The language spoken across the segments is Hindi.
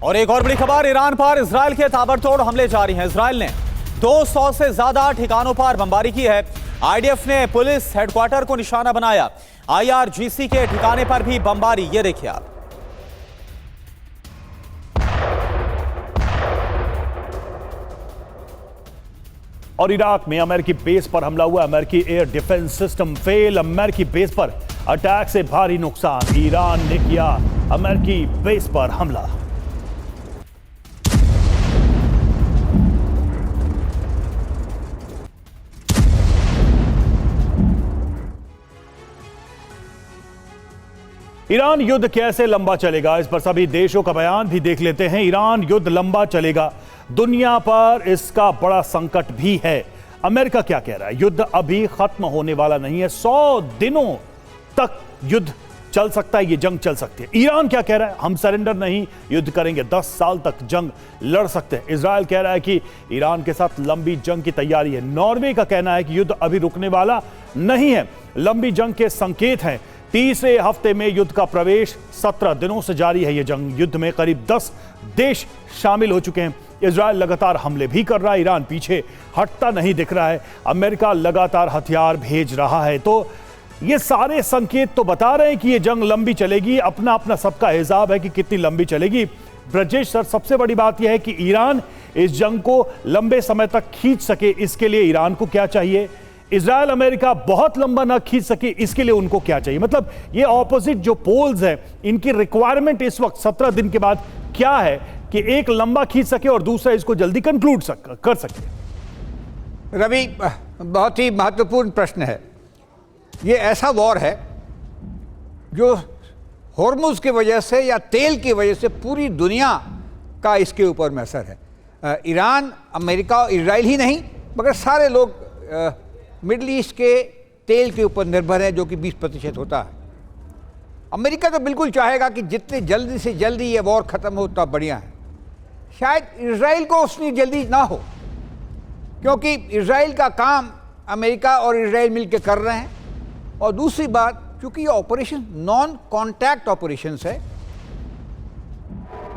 और एक और बड़ी खबर, ईरान पर इजरायल के ताबड़तोड़ हमले जारी हैं। इजरायल ने 200 से ज्यादा ठिकानों पर बमबारी की है। आईडीएफ ने पुलिस हेडक्वार्टर को निशाना बनाया। आईआरजीसी के ठिकाने पर भी बमबारी, ये देखिए आप। और इराक में अमेरिकी बेस पर हमला हुआ। अमेरिकी एयर डिफेंस सिस्टम फेल। अमेरिकी बेस पर अटैक से भारी नुकसान। ईरान ने किया अमेरिकी बेस पर हमला। ईरान युद्ध कैसे लंबा चलेगा, इस पर सभी देशों का बयान भी देख लेते हैं। ईरान युद्ध लंबा चलेगा, दुनिया पर इसका बड़ा संकट भी है। अमेरिका क्या कह रहा है? युद्ध अभी खत्म होने वाला नहीं है, 100 दिनों तक युद्ध चल सकता है, ये जंग चल सकती है। ईरान क्या कह रहा है? हम सरेंडर नहीं, युद्ध करेंगे, 10 साल तक जंग लड़ सकते हैं। इजरायल कह रहा है कि ईरान के साथ लंबी जंग की तैयारी है। नॉर्वे का कहना है कि युद्ध अभी रुकने वाला नहीं है, लंबी जंग के संकेत हैं। तीसरे हफ्ते में युद्ध का प्रवेश, 17 दिनों से जारी है यह जंग। युद्ध में करीब 10 देश शामिल हो चुके हैं। इजरायल लगातार हमले भी कर रहा है, ईरान पीछे हटता नहीं दिख रहा है। अमेरिका लगातार हथियार भेज रहा है। तो ये सारे संकेत तो बता रहे हैं कि ये जंग लंबी चलेगी। अपना अपना सबका हिसाब है कि कितनी लंबी चलेगी। ब्रजेश सर, सबसे बड़ी बात यह है कि ईरान इस जंग को लंबे समय तक खींच सके, इसके लिए ईरान को क्या चाहिए? इजरायल अमेरिका बहुत लंबा ना खींच सके, इसके लिए उनको क्या चाहिए? मतलब ये ऑपोजिट जो पोल्स हैं, इनकी रिक्वायरमेंट इस वक्त 17 दिन के बाद क्या है कि एक लंबा खींच सके और दूसरा इसको जल्दी कंक्लूड कर सके। रवि, बहुत ही महत्वपूर्ण प्रश्न है। ये ऐसा वॉर है जो हॉर्मुज की वजह से या तेल की वजह से पूरी दुनिया का इसके ऊपर में असर है। ईरान, अमेरिका और इजराइल ही नहीं, मगर सारे लोग मिडल ईस्ट के तेल के ऊपर निर्भर है, जो कि 20% होता है। अमेरिका तो बिल्कुल चाहेगा कि जितने जल्दी से जल्दी ये वॉर ख़त्म हो उतना बढ़िया है। शायद इजराइल को उतनी जल्दी ना हो, क्योंकि इजराइल का काम अमेरिका और इजराइल मिलकर कर रहे हैं। और दूसरी बात, चूंकि ये ऑपरेशन नॉन कॉन्टैक्ट ऑपरेशंस है,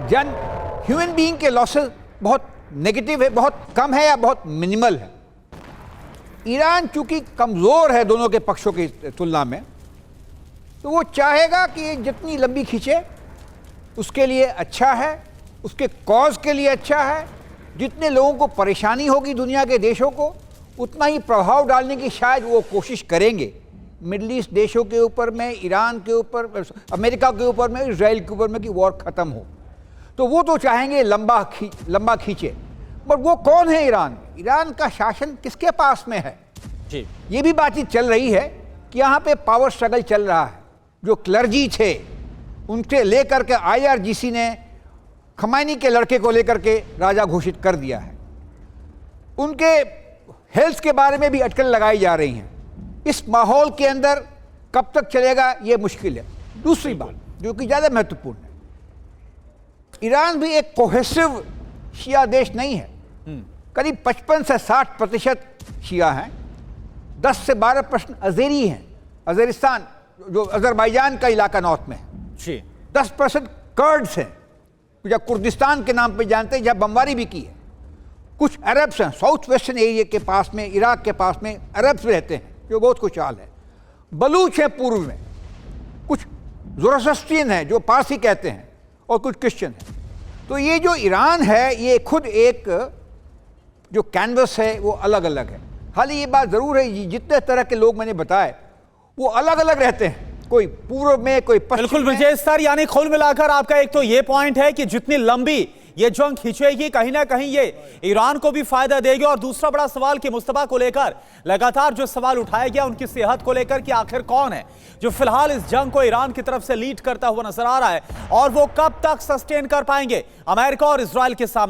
ह्यूमन बीइंग के लॉसेस बहुत नेगेटिव है, बहुत कम है या बहुत मिनिमल है। ईरान चूंकि कमज़ोर है दोनों के पक्षों की तुलना में, तो वो चाहेगा कि जितनी लंबी खींचे उसके लिए अच्छा है, उसके कॉज के लिए अच्छा है। जितने लोगों को परेशानी होगी दुनिया के देशों को, उतना ही प्रभाव डालने की शायद वो कोशिश करेंगे मिडल ईस्ट देशों के ऊपर में, ईरान के ऊपर, अमेरिका के ऊपर में, इजराइल के ऊपर में, कि वॉर ख़त्म हो। तो वो तो चाहेंगे लंबा खींचे। पर वो कौन है ईरान? ईरान का शासन किसके पास में है जी, ये भी बातचीत चल रही है कि यहाँ पे पावर स्ट्रगल चल रहा है। जो क्लर्जी थे उनसे लेकर के आईआरजीसी ने खमैनी के लड़के को लेकर के राजा घोषित कर दिया है। उनके हेल्थ के बारे में भी अटकल लगाई जा रही हैं। इस माहौल के अंदर कब तक चलेगा ये मुश्किल है। दूसरी बात जो कि ज़्यादा महत्वपूर्ण है, ईरान भी एक कोहेसिव शिया देश नहीं है। करीब 55 से 60% शिया हैं, 10 से 12% अज़ेरी हैं। अज़ेरिस्तान जो अज़रबैजान का इलाका नॉर्थ में है, 10% कर्ड्स हैं, या कुर्दिस्तान के नाम पे जानते हैं, जहाँ बमबारी भी की है। कुछ अरब्स हैं, साउथ वेस्टर्न एरिया के पास में, इराक के पास में अरब्स रहते हैं, जो बहुत खुशहाल है। बलूच हैं पूर्व में, कुछ ज़ोरास्ट्रियन हैं जो पारसी कहते हैं, और कुछ क्रिश्चियन हैं। तो ये जो ईरान है, ये खुद एक जो कैनवस है वो अलग अलग है। हालांकि ये बात ज़रूर है, जितने तरह के लोग मैंने बताए वो अलग अलग रहते हैं, कोई पूर्व में, कोई पश्चिम में। बिल्कुल ब्रजेश सर, यानी कुल मिलाकर आपका एक तो ये पॉइंट है कि जितनी लंबी ये जंग खींचेगी, कहीं ना कहीं ये ईरान को भी फायदा देगी। और दूसरा बड़ा सवाल कि मुस्तफा को लेकर लगातार जो सवाल उठाया गया उनकी सेहत को लेकर कि आखिर कौन है जो फिलहाल इस जंग को ईरान की तरफ से लीड करता हुआ नजर आ रहा है, और वो कब तक सस्टेन कर पाएंगे अमेरिका और इजराइल के सामने।